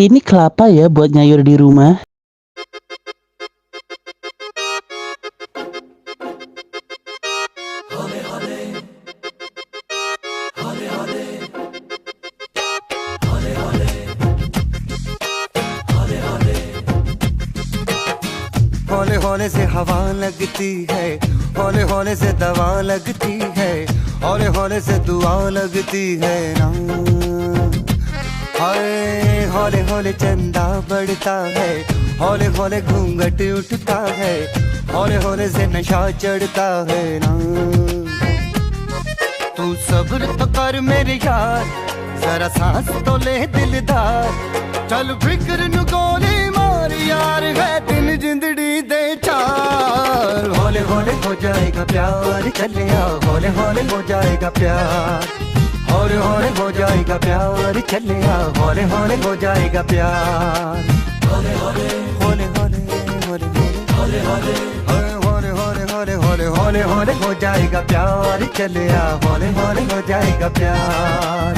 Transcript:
Ini kelapa ya buat nyayur di rumah. हौले हौले से हवा लगती है, हौले हौले से दवा लगती है, हौले हौले से दुआ लगती है ना। हाय हौले हौले चंदा बढ़ता है, हौले हौले घूंघट उठता है, हौले हौले से नशा चढ़ता है ना। तू सब्र तो कर मेरे यार, जरा सांस तो ले दिलदार, चल फिक्र नु गोली मार यार, है दिन जिंदड़ी दे चार। हौले हौले हो जाएगा प्यार, चले आओ हौले हौले हो जाएगा प्यार, हौले हौले हो जाएगा प्यार, चले आओ हौले हौले हो जाएगा प्यार। हौले हौले हौले हौले हौले हौले हौले हौले हौले हौले हौले हौले हौले हो जाएगा प्यार, चले आओ हौले हौले हो जाएगा प्यार।